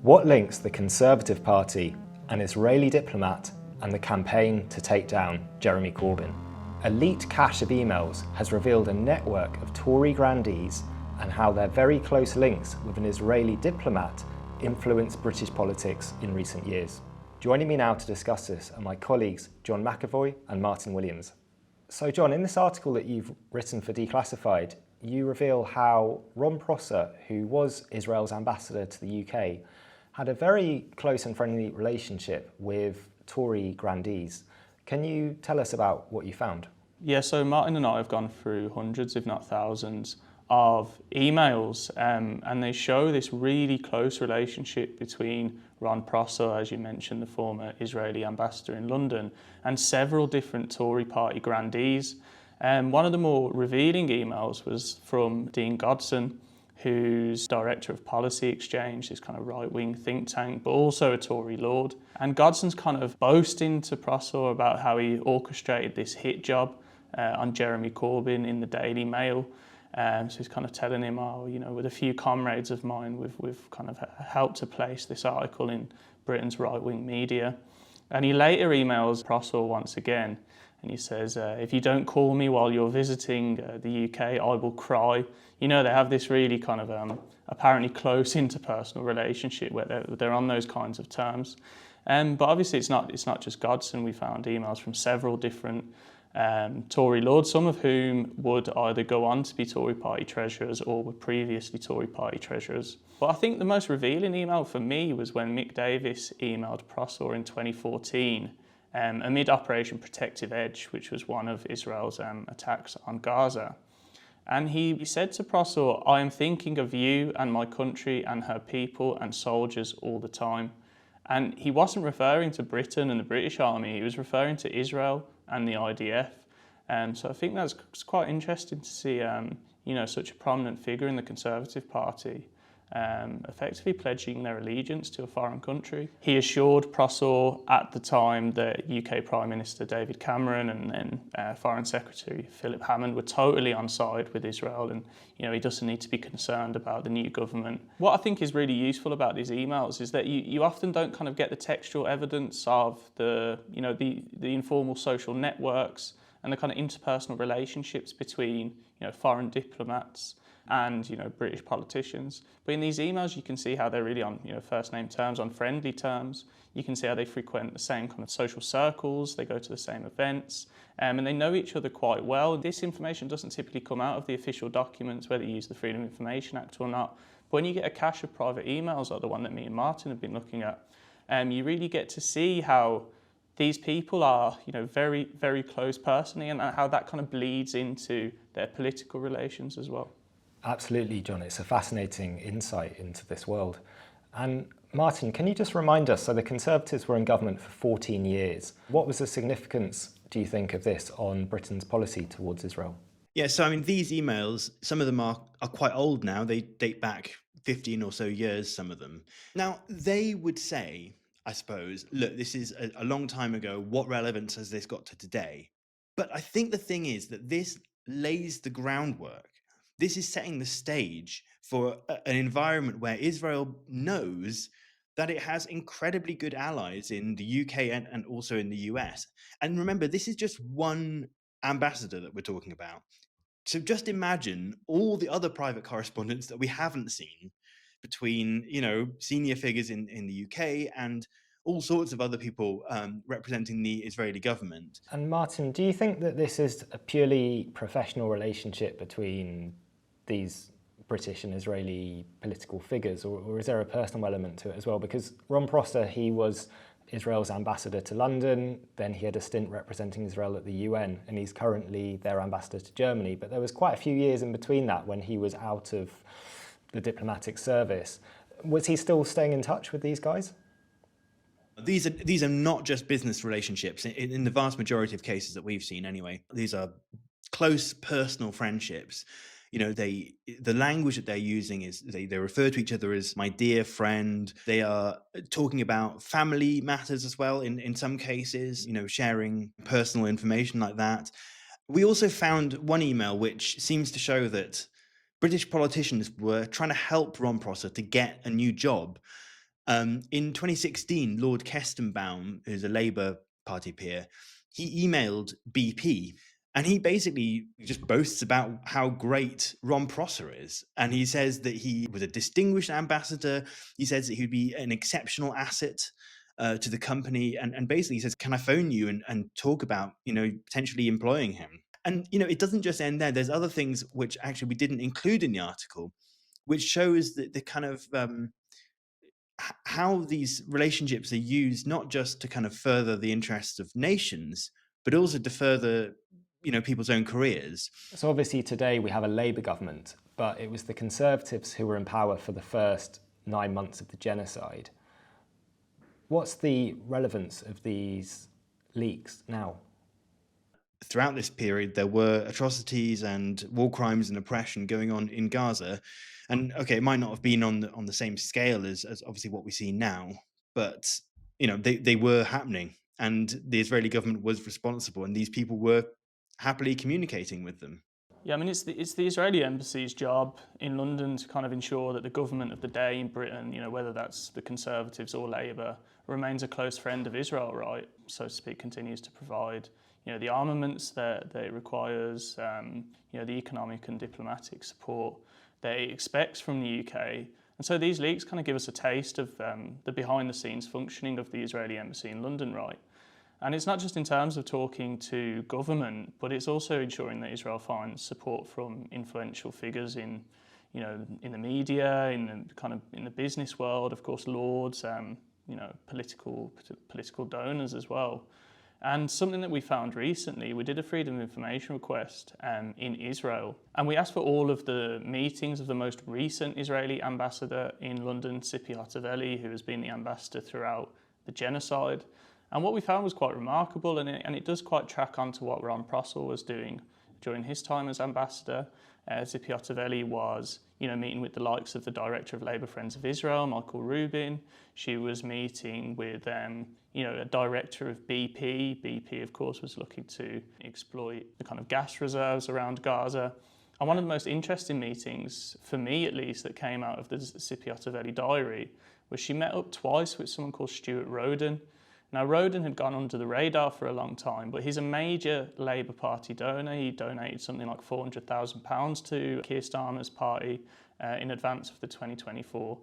What links the Conservative Party, an Israeli diplomat, and the campaign to take down Jeremy Corbyn? A leaked cache of emails has revealed a network of Tory grandees and how their very close links with an Israeli diplomat influenced British politics in recent years. Joining me now to discuss this are my colleagues John McAvoy and Martin Williams. So John, in this article that you've written for Declassified, you reveal how Ron Prosor, who was Israel's ambassador to the UK, had a very close and friendly relationship with Tory grandees. Can you tell us about what you found? Yeah, so Martin and I have gone through hundreds, if not thousands, of emails, and they show this really close relationship between Ron Prosor, as you mentioned, the former Israeli ambassador in London, and several different Tory party grandees. One of the more revealing emails was from Dean Godson, who's director of Policy Exchange, this kind of right-wing think tank, but also a Tory lord. And Godson's kind of boasting to Prosor about how he orchestrated this hit job on Jeremy Corbyn in the Daily Mail. So he's kind of telling him, with a few comrades of mine, we've kind of helped to place this article in Britain's right-wing media. And he later emails Prosor once again, and he says, if you don't call me while you're visiting the UK, I will cry. You know, they have this really kind of apparently close interpersonal relationship where they're on those kinds of terms. But obviously it's not just Godson. We found emails from several different Tory lords, some of whom would either go on to be Tory party treasurers or were previously Tory party treasurers. But I think the most revealing email for me was when Mick Davis emailed Prosor in 2014 amid Operation Protective Edge, which was one of Israel's attacks on Gaza. And he said to Prosor, I am thinking of you and my country and her people and soldiers all the time. And he wasn't referring to Britain and the British Army, he was referring to Israel and the IDF. So I think that's quite interesting to see such a prominent figure in the Conservative Party effectively pledging their allegiance to a foreign country. He assured Prosor at the time that UK Prime Minister David Cameron and then Foreign Secretary Philip Hammond were totally on side with Israel, and he doesn't need to be concerned about the new government. What I think is really useful about these emails is that you often don't kind of get the textual evidence of the informal social networks and the kind of interpersonal relationships between foreign diplomats and British politicians. But in these emails you can see how they're really on first name terms, on friendly terms. You can see how they frequent the same kind of social circles, they go to the same events, and they know each other quite well. This information doesn't typically come out of the official documents, whether you use the Freedom of Information Act or not. But when you get a cache of private emails like the one that me and Martin have been looking at, you really get to see how these people are very, very close personally, and how that kind of bleeds into their political relations as well. Absolutely, John. It's a fascinating insight into this world. And Martin, can you just remind us, so the Conservatives were in government for 14 years. What was the significance, do you think, of this on Britain's policy towards Israel? Yeah, so I mean, these emails, some of them are quite old now. They date back 15 or so years, some of them. Now, they would say, I suppose, look, this is a long time ago. What relevance has this got to today? But I think the thing is that this lays the groundwork. This is setting the stage for an environment where Israel knows that it has incredibly good allies in the UK and also in the US. And remember, this is just one ambassador that we're talking about. So just imagine all the other private correspondence that we haven't seen between, senior figures in the UK and all sorts of other people representing the Israeli government. And Martin, do you think that this is a purely professional relationship between these British and Israeli political figures, or is there a personal element to it as well? Because Ron Prosor, he was Israel's ambassador to London, then he had a stint representing Israel at the UN, and he's currently their ambassador to Germany. But there was quite a few years in between that when he was out of the diplomatic service. Was he still staying in touch with these guys? These are not just business relationships. In the vast majority of cases that we've seen anyway, these are close personal friendships. The language that they're using is they refer to each other as my dear friend. They are talking about family matters as well in some cases, sharing personal information like that. We also found one email which seems to show that British politicians were trying to help Ron Prosor to get a new job. In 2016, Lord Kestenbaum, who's a Labour Party peer, he emailed BP and he basically just boasts about how great Ron Prosor is. And he says that he was a distinguished ambassador. He says that he'd be an exceptional asset to the company. And basically he says, can I phone you and talk about, potentially employing him? And, it doesn't just end there. There's other things which actually we didn't include in the article, which shows that the kind of how these relationships are used not just to kind of further the interests of nations, but also to further, people's own careers. So obviously today we have a Labour government, but it was the Conservatives who were in power for the first 9 months of the genocide. What's the relevance of these leaks now? Throughout this period, there were atrocities and war crimes and oppression going on in Gaza. And okay, it might not have been on the same scale as obviously what we see now, but they were happening, and the Israeli government was responsible, and these people were happily communicating with them. Yeah, I mean, it's the Israeli embassy's job in London to kind of ensure that the government of the day in Britain, whether that's the Conservatives or Labour, remains a close friend of Israel, right? So to speak, continues to provide, the armaments that it requires, the economic and diplomatic support that it expects from the UK. And so these leaks kind of give us a taste of the behind-the-scenes functioning of the Israeli embassy in London, right? And it's not just in terms of talking to government, but it's also ensuring that Israel finds support from influential figures in the media, in the business world, of course, lords, political donors as well. And something that we found recently, we did a Freedom of Information request in Israel, and we asked for all of the meetings of the most recent Israeli ambassador in London, Tzipi Hotovely, who has been the ambassador throughout the genocide. And what we found was quite remarkable, and it does quite track onto what Ron Prosor was doing during his time as ambassador. Tzipi Hotovely was, meeting with the likes of the director of Labour Friends of Israel, Michael Rubin. She was meeting with, a director of BP. BP, of course, was looking to exploit the kind of gas reserves around Gaza. And one of the most interesting meetings, for me at least, that came out of the Tzipi Hotovely diary was she met up twice with someone called Stuart Roden. Now, Roden had gone under the radar for a long time, but he's a major Labour Party donor. He donated something like £400,000 to Keir Starmer's party in advance of the 2024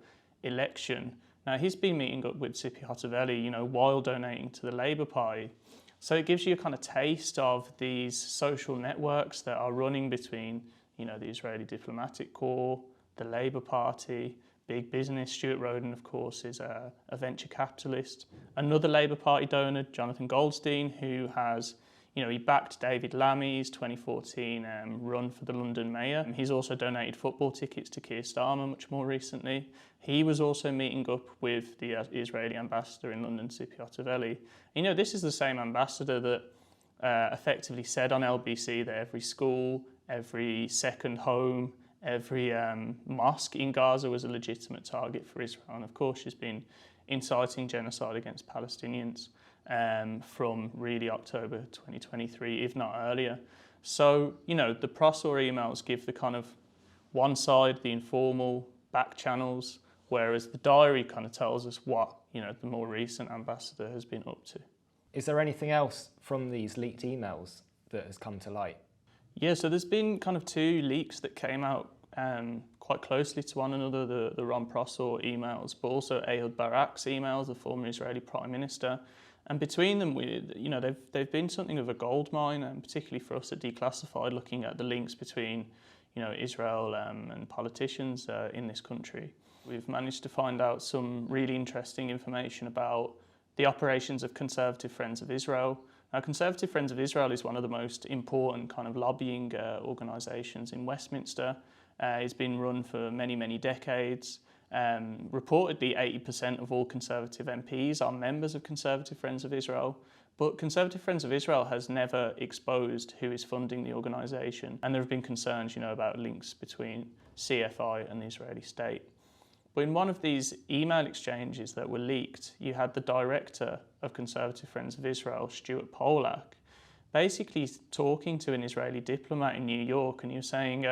election. Now, he's been meeting up with Tzipi Hotovely, while donating to the Labour Party. So it gives you a kind of taste of these social networks that are running between, the Israeli diplomatic corps, the Labour Party, big business. Stuart Roden, of course, is a venture capitalist. Another Labour Party donor, Jonathan Goldstein, who has, he backed David Lammy's 2014 run for the London mayor. He's also donated football tickets to Keir Starmer much more recently. He was also meeting up with the Israeli ambassador in London, Tzipi Hotovely. This is the same ambassador that effectively said on LBC that every school, every second home, every mosque in Gaza was a legitimate target for Israel. And of course, she's been inciting genocide against Palestinians from really October 2023, if not earlier. So, the Prosor emails give the kind of one side, the informal back channels, whereas the diary kind of tells us what, the more recent ambassador has been up to. Is there anything else from these leaked emails that has come to light? Yeah, so there's been kind of two leaks that came out quite closely to one another, the Ron Prosor emails, but also Ehud Barak's emails, the former Israeli Prime Minister. And between them, they've been something of a goldmine, and particularly for us at Declassified, looking at the links between Israel and politicians in this country. We've managed to find out some really interesting information about the operations of Conservative Friends of Israel. Now, Conservative Friends of Israel is one of the most important kind of lobbying organisations in Westminster. It's been run for many, many decades. Reportedly, 80% of all Conservative MPs are members of Conservative Friends of Israel. But Conservative Friends of Israel has never exposed who is funding the organisation. And there have been concerns, about links between CFI and the Israeli state. But in one of these email exchanges that were leaked, you had the director of Conservative Friends of Israel, Stuart Polak, basically talking to an Israeli diplomat in New York, and he was saying,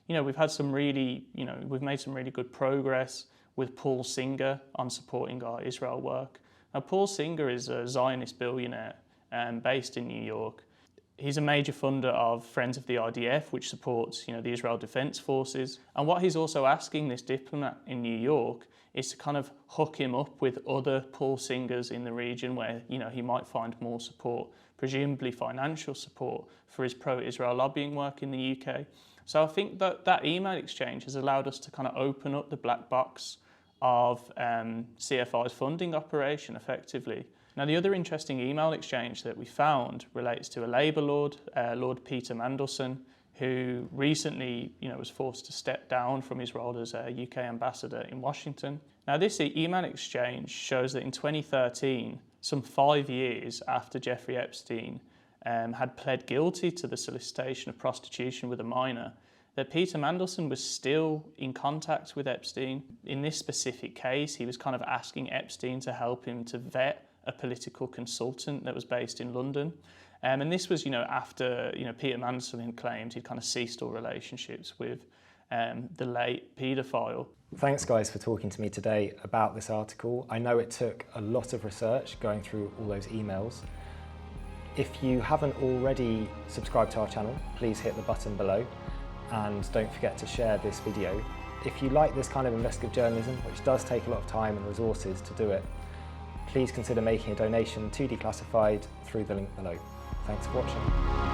we've had some really, we've made some really good progress. with Paul Singer on supporting our Israel work. Now, Paul Singer is a Zionist billionaire based in New York. He's a major funder of Friends of the IDF, which supports, the Israel Defense Forces. And what he's also asking this diplomat in New York is to kind of hook him up with other Paul Singers in the region where, he might find more support, presumably financial support for his pro-Israel lobbying work in the UK. So I think that email exchange has allowed us to kind of open up the black box of CFI's funding operation effectively. Now, the other interesting email exchange that we found relates to a Labour Lord, Lord Peter Mandelson, who recently, was forced to step down from his role as a UK ambassador in Washington. Now, this email exchange shows that in 2013, some 5 years after Jeffrey Epstein had pled guilty to the solicitation of prostitution with a minor, that Peter Mandelson was still in contact with Epstein. In this specific case, he was kind of asking Epstein to help him to vet a political consultant that was based in London. And this was, after, Peter Mandelson had claimed he'd kind of ceased all relationships with the late paedophile. Thanks, guys, for talking to me today about this article. I know it took a lot of research going through all those emails. If you haven't already subscribed to our channel, please hit the button below and don't forget to share this video. If you like this kind of investigative journalism, which does take a lot of time and resources to do it, please consider making a donation to Declassified through the link below. Thanks for watching.